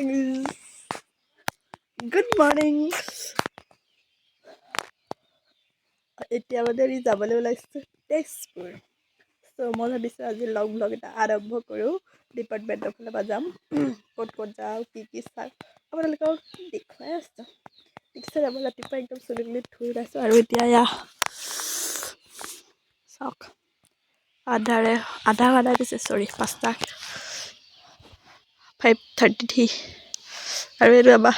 Good morning. এতিয়া মানে যাবলৈ ওলাইছো তেজপুৰ চ' মই ভাবিছোঁ আজি লং ব্লগ এটা আৰম্ভ কৰোঁ ডিপাৰ্টমেণ্টৰ ফালৰ পৰা যাম ক'ত যাওঁ কি চাওঁ আপোনালোকক দেখুৱাই আছোঁ দেখিছে মই ৰাতিপুৱা একদম চুলি ধুই ওলাইছোঁ আৰু এতিয়া চাওক আধা দিছে চৰি 5টা 5:33 আৰু এইটো আমাৰ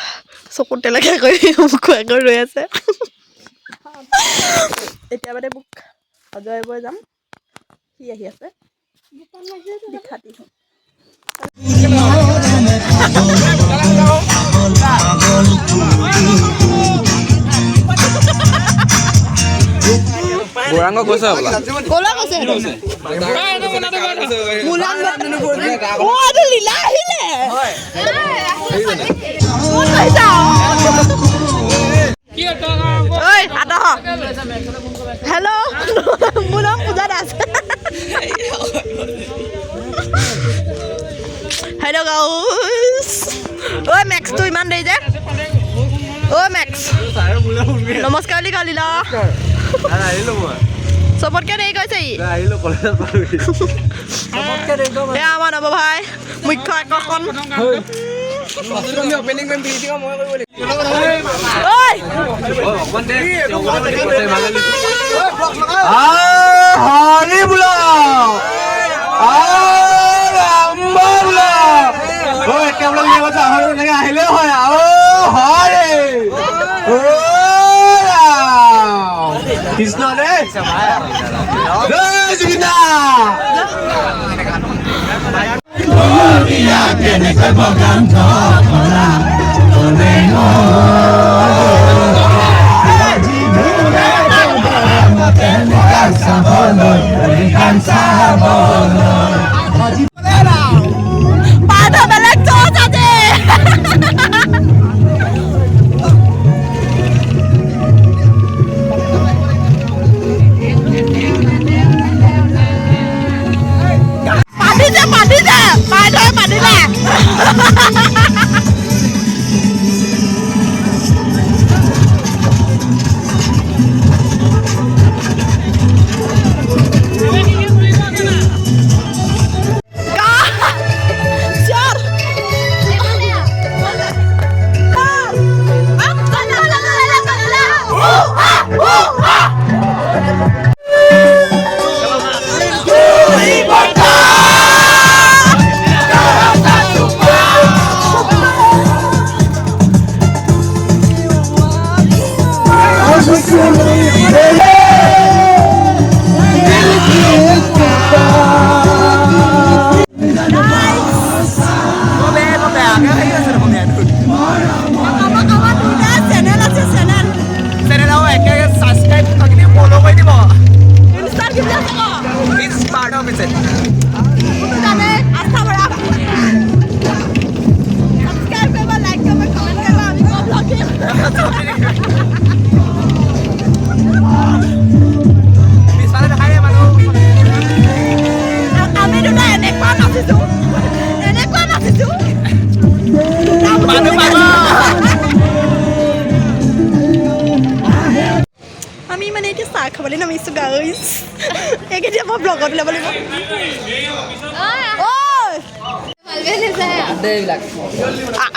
চকুত তেলেকা কৰি মুখুৱাকৈ ৰৈ আছে এতিয়া মানে মোক অজয় বৈ যাম সি আহি আছে দেখাতি Gorang kok gosok apa? Gorang kok sih? Mulan. Oh, ada lila ini. Oi, ada. Hello. Mulan puja das. Hello guys. Oi Max tu iman deh je. Oi Max. Namaskar Lila. Sopotke dei koise I ahilo college parbi sopotke dei do e amar abo bhai mukhya ekon তুমি opening কৰিম video মই কৰিব লাগিব ঐ বন্দে হাৰি বুলা আমলা ঐ cable লিবা চাহৰ লাগে আহিলে হয় হাৰে Krishna ne? Jai Jugina! Pada balik tuh tadi. আমি মানে এতিয়া চাহ খাবলৈ নামিছোঁ গাইছ এইকেইটা মই ব্লগত ল'ব লাগিব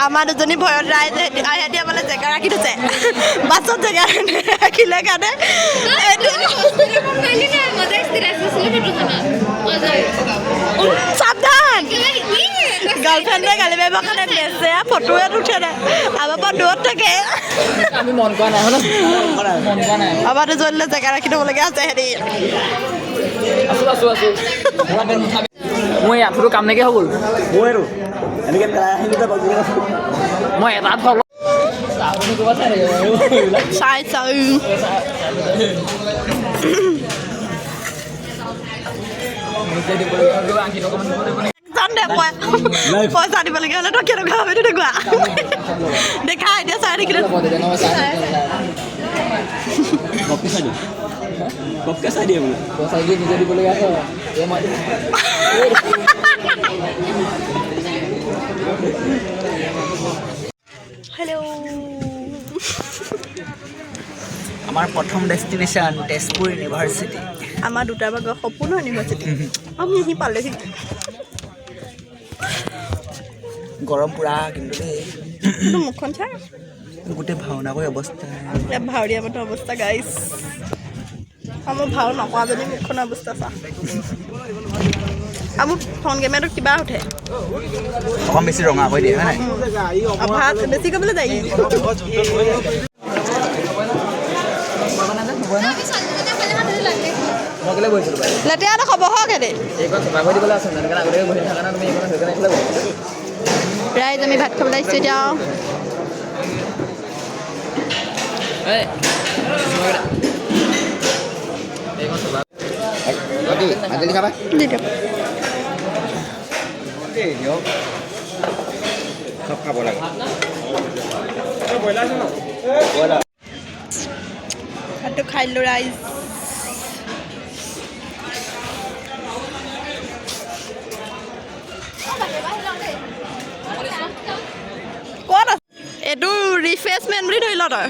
আমাৰ দুজনী ভয়ত ৰাইজে এতিয়া মানে জেগা ৰাখি থৈছে বাছত জেগা ৰাখিলে কাৰণে সাৱধান গাৰ্লফ্ৰেণ্ডে গালি পাৰিবৰ কাৰণে লেছে ফটোৱে উঠে নাই আমাৰ পৰা দূৰত থাকে আমি মন কৰা নাই আমাৰ দুজনীলৈ জেগা ৰাখি থ'বলগীয়া আছে হেৰি আছো মই ইয়াতো কাম নাইকিয়া হৈ গ'ল মই আৰু এনেকৈ মই এটা থল চাই পইচা দিবলগীয়া হ'লে তই কেনেকুৱা হবে তেনেকুৱা দেখা এতিয়া চাই থাকিলে কপকে চাই দিয়ে বোলে পইচা দিয়ে নিজে দিবলগীয়া আছে আমাৰ প্ৰথম ডেষ্টিনেশ্যন তেজপুৰ ইউনিভাৰ্চিটি আমাৰ দুটাৰ ভাগৰ সপোন ইউনিভাৰ্চিটি আমি আহি পালেহি গৰম পুৰা কিন্তু দেই কিন্তু মুখখন চাই গোটেই ভাওনা কৰি অৱস্থা ইয়াত ভাৱৰীয়া মানুহ অৱস্থা গাইছ মোৰ ভাও নকৰাজনী মুখখনৰ অৱস্থা চা আৰু মোৰ ফোন কেমেৰাটো কিবা উঠে অকণ বেছি ৰঙা কৰি দিয়ে হয় নাই ভাত বেছি কৰিবলৈ যায় লেতেৰা খবৰ হওক হেৰি ৰাইজ আমি ভাত খাবলৈ আহিছোঁ এতিয়া দি দিয়ক খাব লাগে ভাতটো খাই দিলোঁ ৰাইজ ক'ত আছে এইটো ৰিফ্ৰেছমেণ্ট বুলি ধৰি ল তই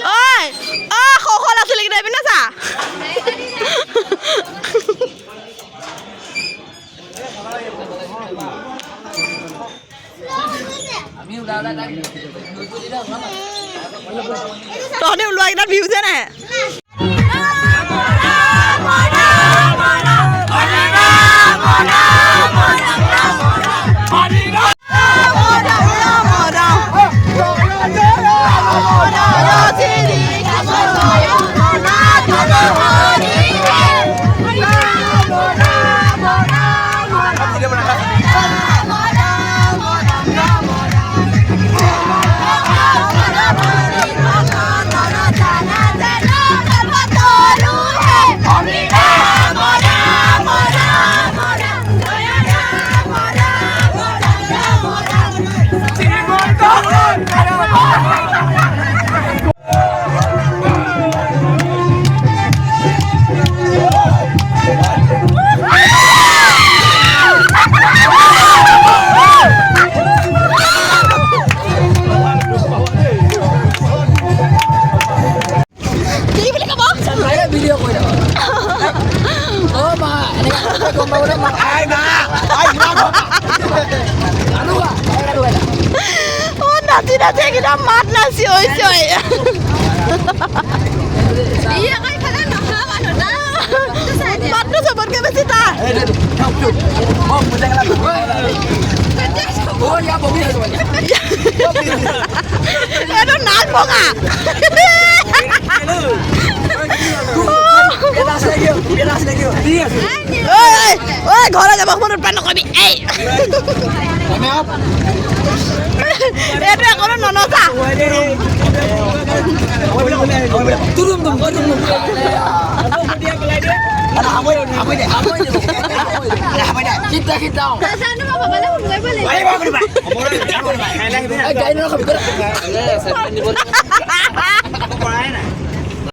ঐ সৰু সৰু ল'ৰা ছোৱালীকেইটা পিনে চা তহঁতে ওলোৱা কেইটাত ভিউজে নাহে নাচি নাচি একদম মাত নাচি হৈছে মাতটো চবতকে বেছি তাৰ এইটো নাক ভঙা ঘৰলৈ যাব মনত পাই নকবি এইটো একো ননচা